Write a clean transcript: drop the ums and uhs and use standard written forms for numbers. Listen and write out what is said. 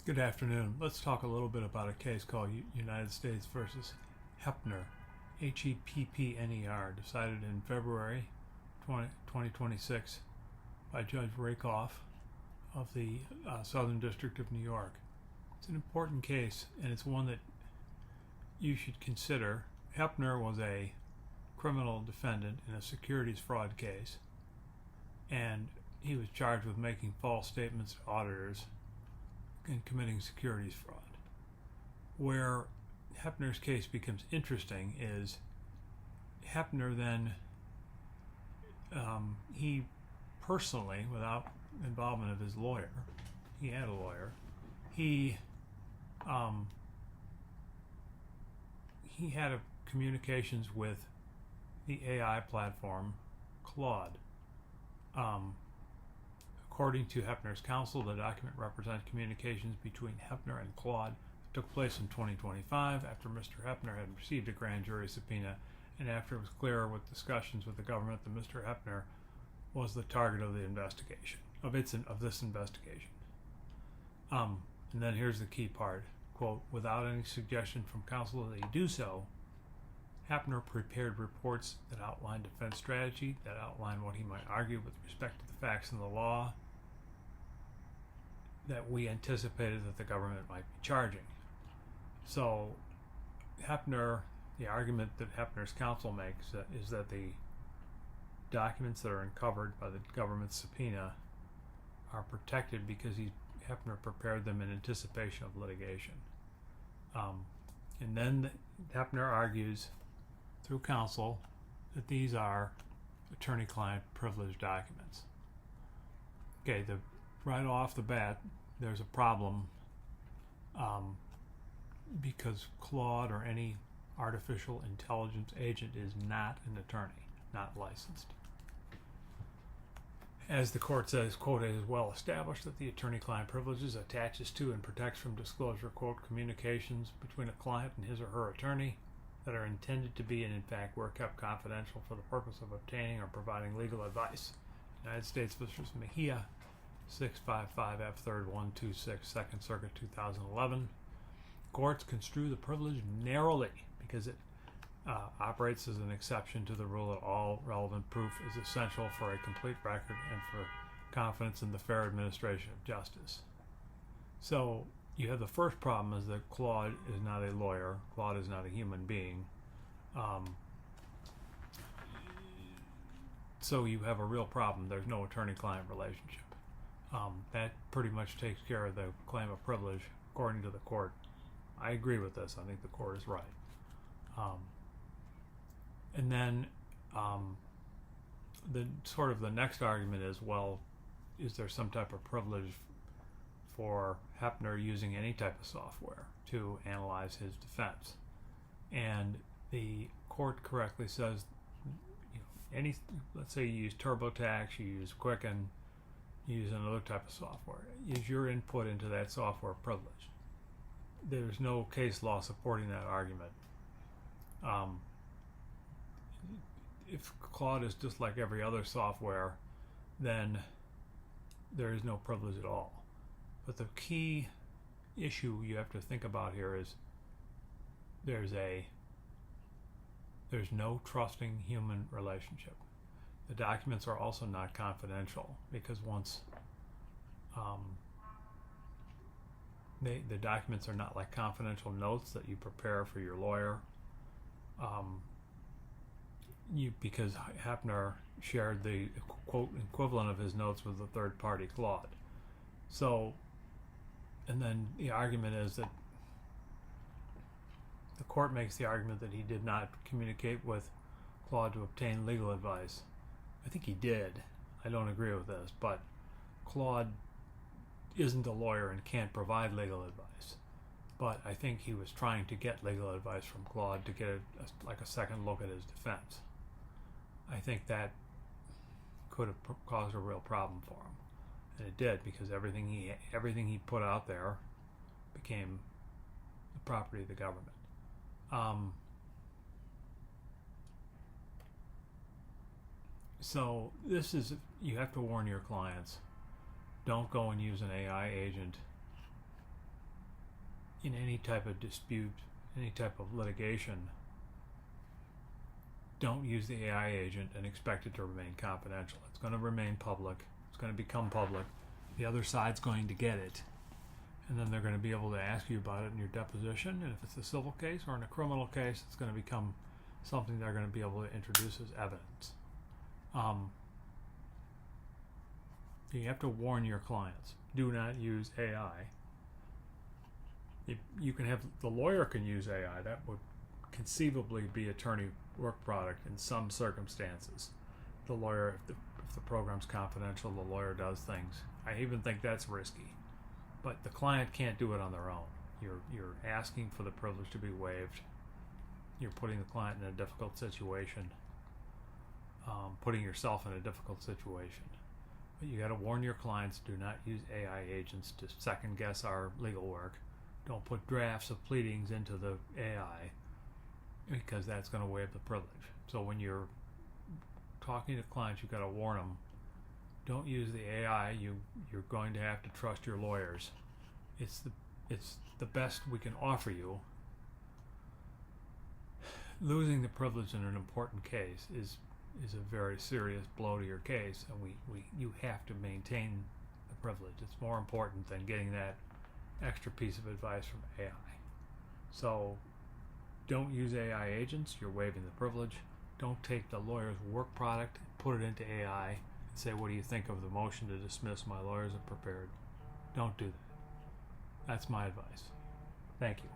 Good afternoon. Let's talk a little bit about a case called United States versus Heppner, Heppner, decided in February 2026 by Judge Rakoff of the Southern District of New York. It's an important case, and it's one that you should consider. Heppner was a criminal defendant in a securities fraud case, and he was charged with making false statements to auditors and committing securities fraud. Where Heppner's case becomes interesting is Heppner then, he personally, without involvement of his lawyer, he had a lawyer, he had communications with the AI platform Claude. According to Heppner's counsel, the document represents communications between Heppner and Claude that took place in 2025 after Mr. Heppner had received a grand jury subpoena and after it was clear with discussions with the government that Mr. Heppner was the target of the investigation, of this investigation. And then here's the key part, quote, without any suggestion from counsel that he do so, Heppner prepared reports that outlined defense strategy, that outlined what he might argue with respect to the facts and the law that we anticipated that the government might be charging. So Heppner, the argument that Heppner's counsel makes is that the documents that are uncovered by the government's subpoena are protected because Heppner prepared them in anticipation of litigation. And then Heppner argues through counsel that these are attorney-client privilege documents. Okay, right off the bat, there's a problem because Claude or any artificial intelligence agent is not an attorney, not licensed. As the court says, quote, it is well established that the attorney-client privileges attaches to and protects from disclosure, quote, communications between a client and his or her attorney that are intended to be and in fact were kept confidential for the purpose of obtaining or providing legal advice. United States versus Mejia, 655 F. 3rd 126, 2nd Circuit, 2011. Courts construe the privilege narrowly because it operates as an exception to the rule that all relevant proof is essential for a complete record and for confidence in the fair administration of justice. So you have the first problem is that Claude is not a lawyer. Claude is not a human being. So you have a real problem. There's no attorney-client relationship. That pretty much takes care of the claim of privilege, according to the court. I agree with this. I think the court is right. And then the next argument is, well, is there some type of privilege for Heppner using any type of software to analyze his defense? And the court correctly says, let's say you use TurboTax, you use Quicken, you use another type of software. Is your input into that software privileged? There's no case law supporting that argument. If Claude is just like every other software, then there is no privilege at all. But the key issue you have to think about here is there's no trusting human relationship. The documents are also not confidential because once the documents are not like confidential notes that you prepare for your lawyer. Because Heppner shared the quote equivalent of his notes with the third party Claude. So, and then the argument is that the court makes the argument that he did not communicate with Claude to obtain legal advice. I think he did. I don't agree with this, but Claude isn't a lawyer and can't provide legal advice. But I think he was trying to get legal advice from Claude to get a second look at his defense. I think that could have caused a real problem for him, and it did, because everything he put out there became the property of the government. So this is, you have to warn your clients, don't go and use an AI agent in any type of dispute, any type of litigation, don't use the AI agent and expect it to remain confidential. It's going to remain public. It's going to become public. The other side's going to get it. And then they're going to be able to ask you about it in your deposition. And if it's a civil case or in a criminal case, it's going to become something they're going to be able to introduce as evidence. You have to warn your clients. Do not use AI. You can have, the lawyer can use AI. That would conceivably be attorney work product in some circumstances. The lawyer, if the program's confidential, the lawyer does things. I even think that's risky. But the client can't do it on their own. You're asking for the privilege to be waived. You're putting the client in a difficult situation, putting yourself in a difficult situation. But you got to warn your clients, do not use AI agents to second guess our legal work. Don't put drafts of pleadings into the AI, because that's going to waive the privilege. So when you're talking to clients, you've got to warn them, don't use the AI. You're going to have to trust your lawyers. It's the best we can offer you. Losing the privilege in an important case is a very serious blow to your case, and you have to maintain the privilege. It's more important than getting that extra piece of advice from AI. So don't use AI agents. You're waiving the privilege. Don't take the lawyer's work product, put it into AI, and say, what do you think of the motion to dismiss my lawyers have prepared? Don't do that. That's my advice. Thank you.